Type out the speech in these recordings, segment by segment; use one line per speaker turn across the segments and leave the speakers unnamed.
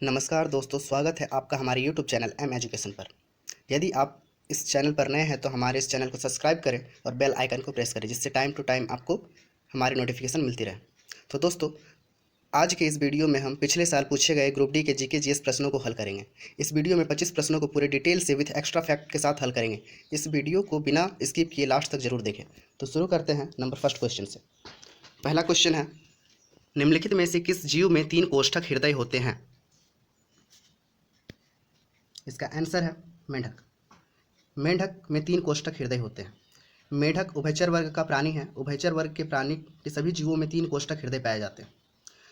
नमस्कार दोस्तों, स्वागत है आपका हमारे YouTube चैनल एम एजुकेशन पर। यदि आप इस चैनल पर नए हैं तो हमारे इस चैनल को सब्सक्राइब करें और बेल आइकन को प्रेस करें, जिससे टाइम टू टाइम आपको हमारी नोटिफिकेशन मिलती रहे। तो दोस्तों, आज के इस वीडियो में हम पिछले साल पूछे गए ग्रुप डी के जीके जीएस प्रश्नों को हल करेंगे। इस वीडियो में 25 प्रश्नों को पूरे डिटेल से विथ एक्स्ट्रा फैक्ट के साथ हल करेंगे। इस वीडियो को बिना स्किप किए लास्ट तक जरूर देखें। तो शुरू करते हैं नंबर फर्स्ट क्वेश्चन से। पहला क्वेश्चन है, निम्नलिखित में से किस जीव में 3 कोष्ठक हृदय होते हैं? इसका आंसर है मेंढक। मेंढक में 3 कोष्ठक हृदय होते हैं। मेंढक उभयचर वर्ग का प्राणी है। उभयचर वर्ग के प्राणी के सभी जीवों में 3 कोष्ठक हृदय पाए जाते हैं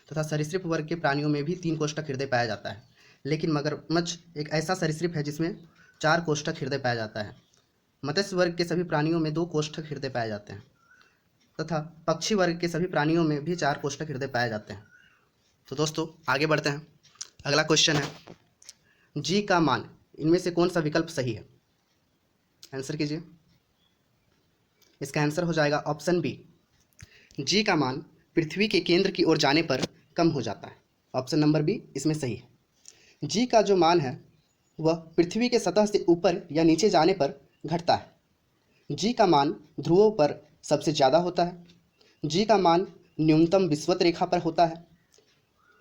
तथा सरीसृप वर्ग के प्राणियों में भी 3 कोष्ठक हृदय पाया जाता है। लेकिन मगरमच्छ एक ऐसा सरीसृप है जिसमें 4 कोष्ठक हृदय पाया जाता है। मत्स्य वर्ग के सभी प्राणियों में 2 कोष्ठक हृदय पाए जाते हैं तथा पक्षी वर्ग के सभी प्राणियों में भी 4 कोष्ठक हृदय पाए जाते हैं। तो दोस्तों आगे बढ़ते हैं। अगला क्वेश्चन है, जी का मान इनमें से कौन सा विकल्प सही है? आंसर कीजिए। इसका आंसर हो जाएगा ऑप्शन बी। जी का मान पृथ्वी के केंद्र की ओर जाने पर कम हो जाता है। ऑप्शन नंबर बी इसमें सही है। जी का जो मान है वह पृथ्वी के सतह से ऊपर या नीचे जाने पर घटता है। जी का मान ध्रुवों पर सबसे ज़्यादा होता है। जी का मान न्यूनतम विषुवत रेखा पर होता है।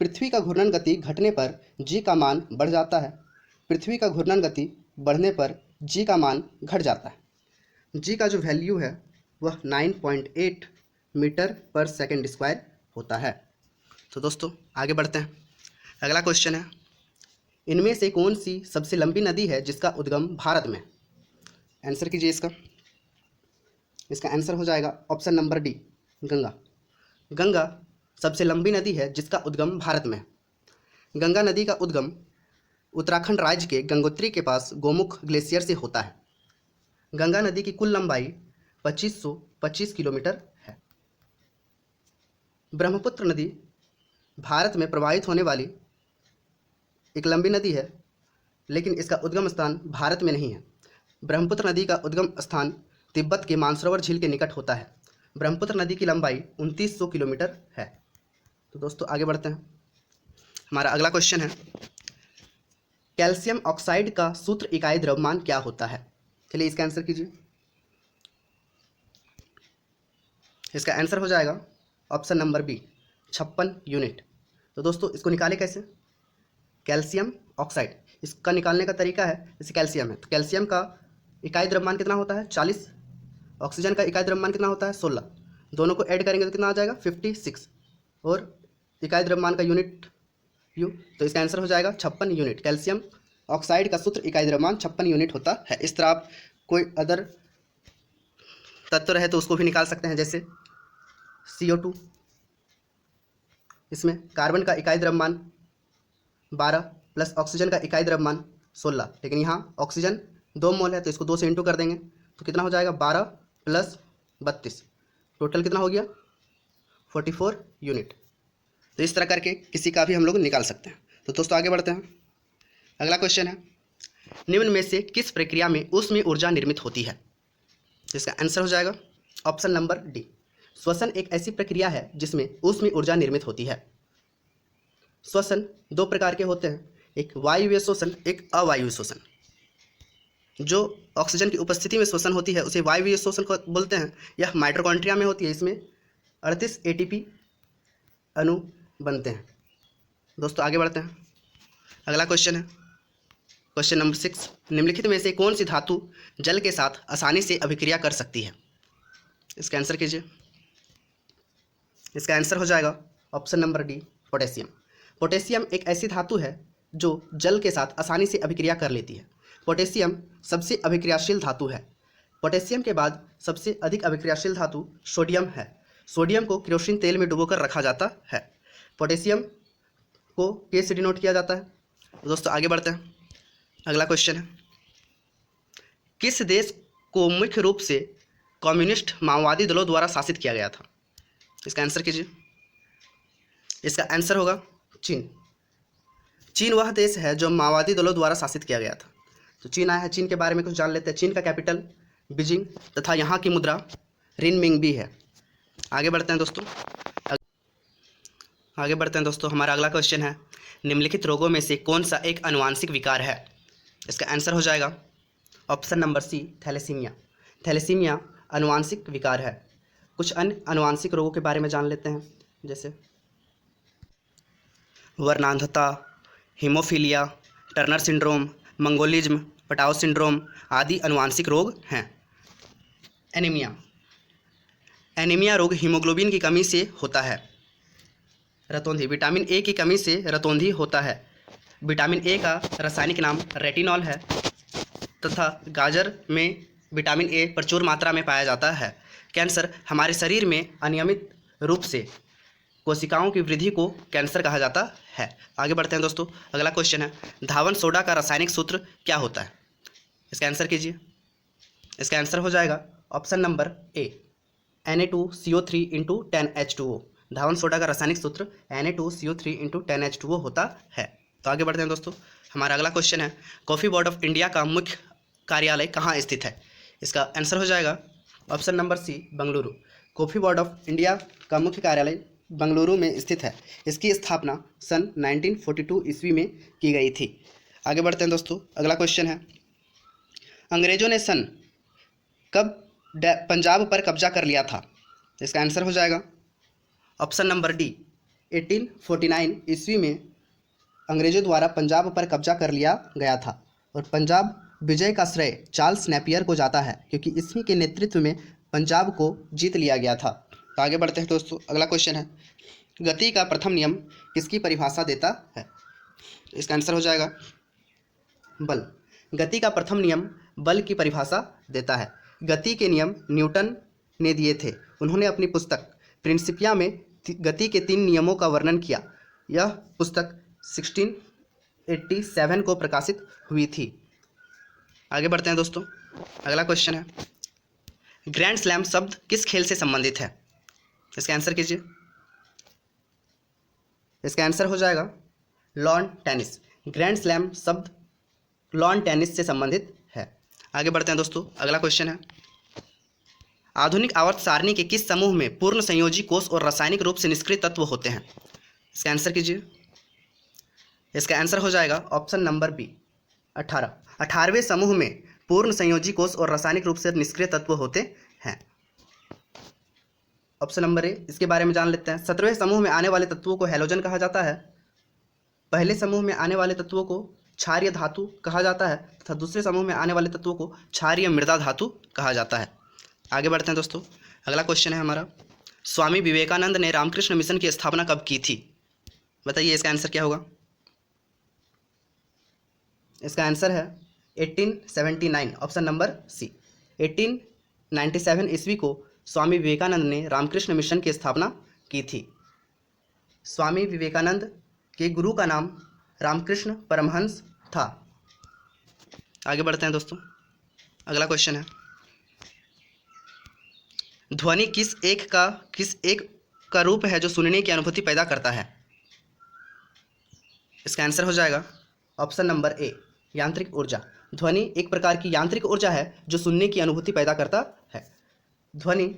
पृथ्वी का घूर्णन गति घटने पर जी का मान बढ़ जाता है। पृथ्वी का घूर्णन गति बढ़ने पर जी का मान घट जाता है। जी का जो वैल्यू है वह 9.8 मीटर पर सेकंड स्क्वायर होता है। तो दोस्तों आगे बढ़ते हैं। अगला क्वेश्चन है, इनमें से कौन सी सबसे लंबी नदी है जिसका उद्गम भारत में? आंसर कीजिए इसका। इसका आंसर हो जाएगा option number D, Ganga. Ganga सबसे लंबी नदी है जिसका उद्गम भारत में है। गंगा नदी का उद्गम उत्तराखंड राज्य के गंगोत्री के पास गोमुख ग्लेशियर से होता है। गंगा नदी की कुल लंबाई 2525 किलोमीटर है। ब्रह्मपुत्र नदी भारत में प्रवाहित होने वाली एक लंबी नदी है, लेकिन इसका उद्गम स्थान भारत में नहीं है। ब्रह्मपुत्र नदी का उद्गम स्थान तिब्बत के मानसरोवर झील के निकट होता है। ब्रह्मपुत्र नदी की लंबाई 2900 किलोमीटर है। तो दोस्तों आगे बढ़ते हैं। हमारा अगला क्वेश्चन है, कैल्शियम ऑक्साइड का सूत्र इकाई द्रव्यमान क्या होता है? चलिए इसका आंसर कीजिए। इसका आंसर हो जाएगा ऑप्शन नंबर बी, 56 यूनिट। तो दोस्तों इसको निकाले कैसे? कैल्शियम ऑक्साइड, इसका निकालने का तरीका है, जैसे कैल्शियम है तो कैल्शियम का इकाई द्रव्यमान कितना होता है? 40। ऑक्सीजन का इकाई द्रव्यमान कितना होता है? 16। दोनों को ऐड करेंगे तो कितना आ जाएगा? 56। और इकाई द्रव्यमान का यूनिट यू, तो इसका आंसर हो जाएगा 56 यूनिट। कैल्शियम ऑक्साइड का सूत्र इकाई द्रव्यमान 56 यूनिट होता है। इस तरह आप कोई अदर तत्व रहे तो उसको भी निकाल सकते हैं, जैसे CO2। इसमें कार्बन का इकाई द्रव्यमान 12 प्लस ऑक्सीजन का इकाई द्रव्यमान 16, लेकिन यहाँ ऑक्सीजन 2 मोल है तो इसको 2 से इंटू कर देंगे तो कितना हो जाएगा? 12 प्लस 32, टोटल कितना हो गया? 44 यूनिट। तो इस तरह करके किसी का भी हम लोग निकाल सकते हैं। तो दोस्तों आगे बढ़ते हैं। अगला क्वेश्चन है, निम्न में से किस प्रक्रिया में ऊष्मीय ऊर्जा निर्मित होती है? इसका आंसर हो जाएगा ऑप्शन नंबर डी, श्वसन एक ऐसी प्रक्रिया है जिसमें ऊष्मीय ऊर्जा निर्मित होती है। श्वसन 2 प्रकार के होते हैं, एक वायवीय श्वसन, एक अवायवीय श्वसन। जो ऑक्सीजन की उपस्थिति में श्वसन होती है उसे वायवीय श्वसन को बोलते हैं। यह माइटोकॉन्ड्रिया में होती है। इसमें 38 ATP अणु बनते हैं। दोस्तों आगे बढ़ते हैं। अगला क्वेश्चन है, क्वेश्चन नंबर 6, निम्नलिखित में से कौन सी धातु जल के साथ आसानी से अभिक्रिया कर सकती है? इसका आंसर कीजिए। इसका आंसर हो जाएगा option number D, potassium. Potassium एक ऐसी धातु है जो जल के साथ आसानी से अभिक्रिया कर लेती है। पोटेशियम सबसे अभिक्रियाशील धातु है। पोटेशियम के बाद सबसे अधिक अभिक्रियाशील धातु सोडियम है। सोडियम को केरोसिन तेल में डुबोकर रखा जाता है। पोटेशियम को के से डिनोट किया जाता है। तो दोस्तों आगे बढ़ते हैं। अगला क्वेश्चन है, किस देश को मुख्य रूप से कम्युनिस्ट माओवादी दलों द्वारा शासित किया गया था? इसका आंसर कीजिए। इसका आंसर होगा चीन। चीन वह देश है जो माओवादी दलों द्वारा शासित किया गया था। तो चीन आया है, चीन के बारे में कुछ जान लेते हैं। चीन का कैपिटल बीजिंग तथा यहाँ की मुद्रा रिनमिंगबी है। आगे बढ़ते हैं दोस्तों। हमारा अगला क्वेश्चन है, निम्नलिखित रोगों में से कौन सा एक आनुवांशिक विकार है? इसका आंसर हो जाएगा option number C, thalassemia. Thalassemia आनुवांशिक विकार है। कुछ अन्य आनुवांशिक रोगों के बारे में जान लेते हैं, जैसे वर्णांधता, haemophilia, Turner syndrome, mongolism, Patau syndrome आदि आनुवांशिक रोग हैं। एनीमिया। एनीमिया रोग हीमोग्लोबिन की कमी से होता है। रतौंधी, विटामिन ए की कमी से रतौंधी होता है। विटामिन ए का रासायनिक नाम रेटिनॉल है तथा गाजर में विटामिन ए प्रचुर मात्रा में पाया जाता है। कैंसर, हमारे शरीर में अनियमित रूप से कोशिकाओं की वृद्धि को कैंसर कहा जाता है। आगे बढ़ते हैं दोस्तों, अगला क्वेश्चन है, धावन सोडा का रासायनिक सूत्र क्या होता है? इसका आंसर कीजिए। इसका आंसर हो जाएगा option number A, Na2CO3 into 10H2O। Dhawan soda का रासायनिक सूत्र Na2CO3 इंटू 10H2O होता है। तो आगे बढ़ते हैं दोस्तों, हमारा अगला क्वेश्चन है, कॉफ़ी बोर्ड ऑफ इंडिया का मुख्य कार्यालय कहाँ स्थित है? इसका आंसर हो जाएगा option number C, Bengaluru. Coffee board of India का मुख्य कार्यालय बेंगलुरु में स्थित है। इसकी स्थापना सन 1942 ईस्वी में की गई थी। आगे बढ़ते हैं दोस्तों, अगला क्वेश्चन है, अंग्रेजों ने सन कब पंजाब पर कब्जा कर लिया था? इसका आंसर हो जाएगा ऑप्शन नंबर डी, 1849 ईस्वी में अंग्रेजों द्वारा पंजाब पर कब्जा कर लिया गया था। और पंजाब विजय का श्रेय चार्ल्स नेपियर को जाता है, क्योंकि इसी के नेतृत्व में पंजाब को जीत लिया गया था। तो आगे बढ़ते हैं दोस्तों, अगला क्वेश्चन है, गति का प्रथम नियम किसकी परिभाषा देता है? इसका आंसर हो जाएगा बल। गति का प्रथम नियम बल की परिभाषा देता है। गति के नियम न्यूटन ने दिए थे। उन्होंने अपनी पुस्तक प्रिंसिपिया में गति के 3 नियमों का वर्णन किया। यह पुस्तक 1687 को प्रकाशित हुई थी। आगे बढ़ते हैं दोस्तों, अगला क्वेश्चन है, ग्रैंड स्लैम शब्द किस खेल से संबंधित है? इसका आंसर कीजिए। इसका आंसर हो जाएगा लॉन टेनिस। ग्रैंड स्लैम शब्द लॉन टेनिस से संबंधित है। आगे बढ़ते हैं दोस्तों, अगला क्वेश्चन है, आधुनिक आवर्त सारणी के किस समूह में पूर्ण संयोजी कोष और रासायनिक रूप से निष्क्रिय तत्व होते हैं? इसका आंसर कीजिए। इसका आंसर हो जाएगा ऑप्शन नंबर बी, 18। 18वें समूह में पूर्ण संयोजी कोष और रासायनिक रूप से निष्क्रिय तत्व होते हैं। ऑप्शन नंबर ए, इसके बारे में जान लेते हैं। 17वें समूह में आने वाले तत्वों को हैलोजन कहा जाता है। पहले समूह में आने वाले तत्वों को क्षारीय धातु कहा जाता है तथा दूसरे समूह में आने वाले तत्वों को क्षारीय मृदा धातु कहा जाता है। आगे बढ़ते हैं दोस्तों, अगला क्वेश्चन है हमारा, स्वामी विवेकानंद ने रामकृष्ण मिशन की स्थापना कब की थी? बताइए इसका आंसर क्या होगा? इसका आंसर है 1879, ऑप्शन नंबर सी। 1897 ईस्वी को स्वामी विवेकानंद ने रामकृष्ण मिशन की स्थापना की थी। स्वामी विवेकानंद के गुरु का नाम रामकृष्ण परमहंस था। आगे बढ़ते हैं दोस्तों, अगला क्वेश्चन है, ध्वनि किस एक का रूप है जो सुनने की अनुभूति पैदा करता है? इसका आंसर हो जाएगा ऑप्शन नंबर ए, यांत्रिक ऊर्जा। ध्वनि एक प्रकार की यांत्रिक ऊर्जा है जो सुनने की अनुभूति पैदा करता है। ध्वनि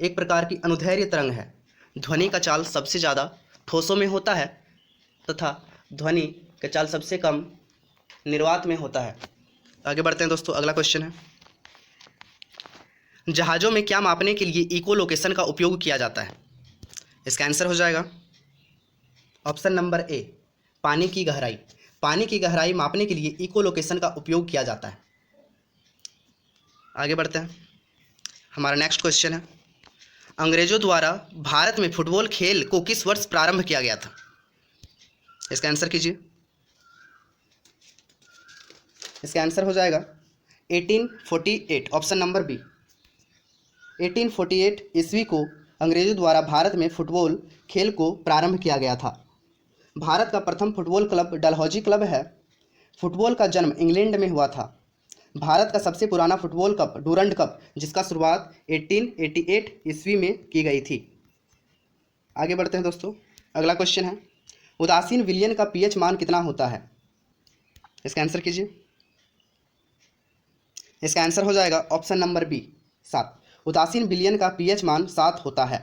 एक प्रकार की अनुदैर्घ्य तरंग है। ध्वनि का चाल सबसे ज़्यादा ठोसों में होता है तथा ध्वनि का चाल सबसे कम निर्वात में होता है। आगे बढ़ते हैं दोस्तों, अगला क्वेश्चन है, जहाज़ों में क्या मापने के लिए इको लोकेशन का उपयोग किया जाता है? इसका आंसर हो जाएगा ऑप्शन नंबर ए, पानी की गहराई। पानी की गहराई मापने के लिए इको लोकेशन का उपयोग किया जाता है। आगे बढ़ते हैं, हमारा नेक्स्ट क्वेश्चन है, अंग्रेजों द्वारा भारत में फुटबॉल खेल को किस वर्ष प्रारंभ किया गया था? इसका आंसर कीजिए। इसका आंसर हो जाएगा 1848, ऑप्शन नंबर बी। 1848 ईस्वी को अंग्रेजों द्वारा भारत में फुटबॉल खेल को प्रारंभ किया गया था। भारत का प्रथम फुटबॉल क्लब डलहौजी क्लब है। फुटबॉल का जन्म इंग्लैंड में हुआ था। भारत का सबसे पुराना फुटबॉल कप डूरंड कप, जिसका शुरुआत 1888 ईस्वी में की गई थी। आगे बढ़ते हैं दोस्तों, अगला क्वेश्चन है, उदासीन विलयन का पीएच मान कितना होता है? इसका आंसर कीजिए। इसका आंसर हो जाएगा ऑप्शन नंबर बी, 7। उदासीन विलयन का पीएच मान 7 होता है।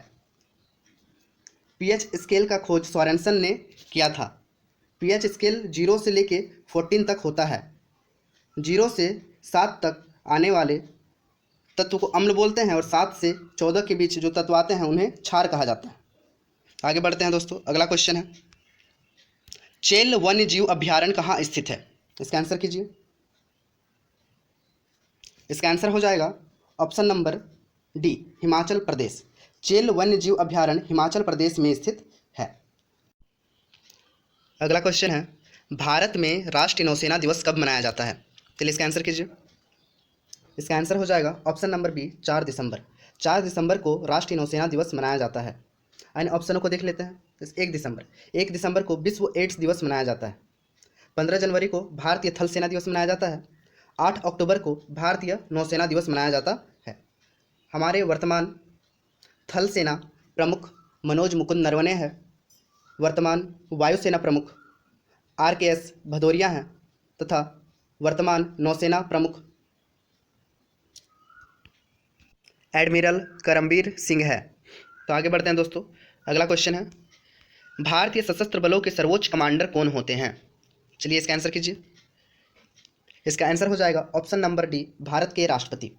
पीएच स्केल का खोज सोरेनसन ने किया था। पीएच स्केल 0 से लेके 14 तक होता है। 0 से 7 तक आने वाले तत्व को अम्ल बोलते हैं और 7 से 14 के बीच जो तत्व आते हैं उन्हें क्षार कहा जाता है। आगे बढ़ते हैं दोस्तों, अगला क्वेश्चन है, चेल वन्य जीव अभ्यारण्य कहाँ स्थित है? इसका आंसर कीजिए। इसका आंसर हो जाएगा option number D, Himachal Pradesh. चेल वन्य जीव अभ्यारण्य हिमाचल प्रदेश में स्थित है। अगला क्वेश्चन है, भारत में राष्ट्रीय नौसेना दिवस कब मनाया जाता है? चलिए इसका आंसर कीजिए। इसका आंसर हो जाएगा ऑप्शन नंबर बी, 4 दिसंबर। 4 दिसंबर को राष्ट्रीय नौसेना दिवस मनाया जाता है। अन्य ऑप्शनों को देख लेते हैं। 1 दिसंबर को विश्व एड्स दिवस मनाया जाता है। 15 जनवरी को भारतीय थल सेना दिवस मनाया जाता है। 8 अक्टूबर को भारतीय नौसेना दिवस मनाया जाता है। हमारे वर्तमान थल सेना प्रमुख मनोज मुकुंद नरवणे है। वर्तमान वायुसेना प्रमुख RKS भदौरिया हैं तथा वर्तमान नौसेना प्रमुख एडमिरल करमबीर सिंह है। तो आगे बढ़ते हैं दोस्तों, अगला क्वेश्चन है, भारतीय सशस्त्र बलों के सर्वोच्च कमांडर कौन होते हैं? चलिए इसका आंसर कीजिए। इसका आंसर हो जाएगा ऑप्शन नंबर डी, भारत के राष्ट्रपति।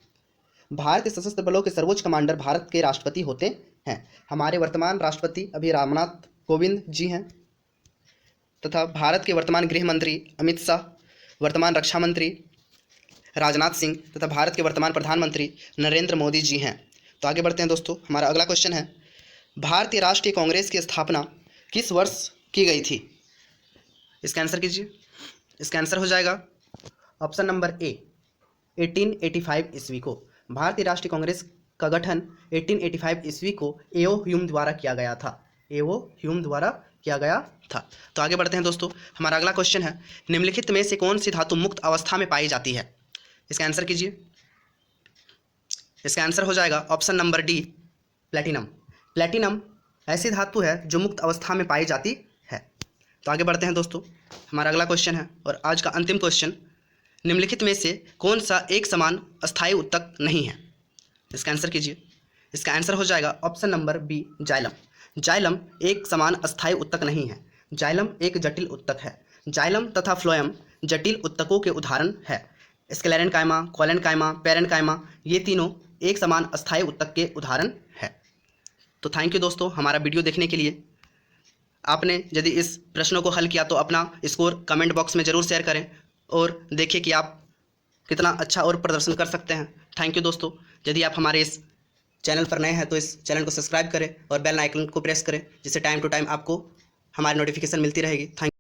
भारतीय सशस्त्र बलों के सर्वोच्च कमांडर भारत के राष्ट्रपति होते हैं। हमारे वर्तमान राष्ट्रपति अभी रामनाथ कोविंद जी हैं तथा भारत के वर्तमान गृह मंत्री अमित शाह, वर्तमान रक्षा मंत्री राजनाथ सिंह तथा भारत के वर्तमान प्रधानमंत्री नरेंद्र मोदी जी हैं। तो आगे बढ़ते हैं दोस्तों, हमारा अगला क्वेश्चन है, भारतीय राष्ट्रीय कांग्रेस की स्थापना किस वर्ष की गई थी? इसका आंसर कीजिए। इसका आंसर हो जाएगा ऑप्शन नंबर ए, 1885 ईस्वी को। भारतीय राष्ट्रीय कांग्रेस का गठन 1885 ईस्वी को एओ ह्यूम द्वारा किया गया था। एओ ह्यूम द्वारा किया गया था। तो आगे बढ़ते हैं दोस्तों, हमारा अगला क्वेश्चन है, निम्नलिखित में से कौन सी धातु मुक्त अवस्था में पाई जाती है? इसका आंसर कीजिए। इसका आंसर हो जाएगा option number D, platinum. Platinum ऐसी धातु है जो मुक्त अवस्था में पाई जाती है। तो आगे बढ़ते हैं दोस्तों, हमारा अगला क्वेश्चन है और आज का अंतिम क्वेश्चन, निम्नलिखित में से कौन सा एक समान अस्थायी उत्तक नहीं है? इसका आंसर कीजिए। इसका आंसर हो जाएगा option number B, xylem. Xylem एक समान अस्थायी उत्तक नहीं है। जाइलम एक जटिल उत्तक है। जाइलम तथा फ्लोएम जटिल उत्तकों के उदाहरण है। स्क्लेरेनकाइमा, कोलेनकाइमा, पेरेनकाइमा, ये तीनों एक समान अस्थायी उत्तक के उदाहरण है। तो थैंक यू दोस्तों हमारा वीडियो देखने के लिए। आपने यदि इस प्रश्नों को हल किया तो अपना स्कोर कमेंट बॉक्स में ज़रूर शेयर करें और देखिए कि आप कितना अच्छा और प्रदर्शन कर सकते हैं। थैंक यू दोस्तों। यदि आप हमारे इस चैनल पर नए हैं तो इस चैनल को सब्सक्राइब करें और बेल आइकन को प्रेस करें, जिससे टाइम टू टाइम आपको हमारी नोटिफिकेशन मिलती रहेगी। थैंक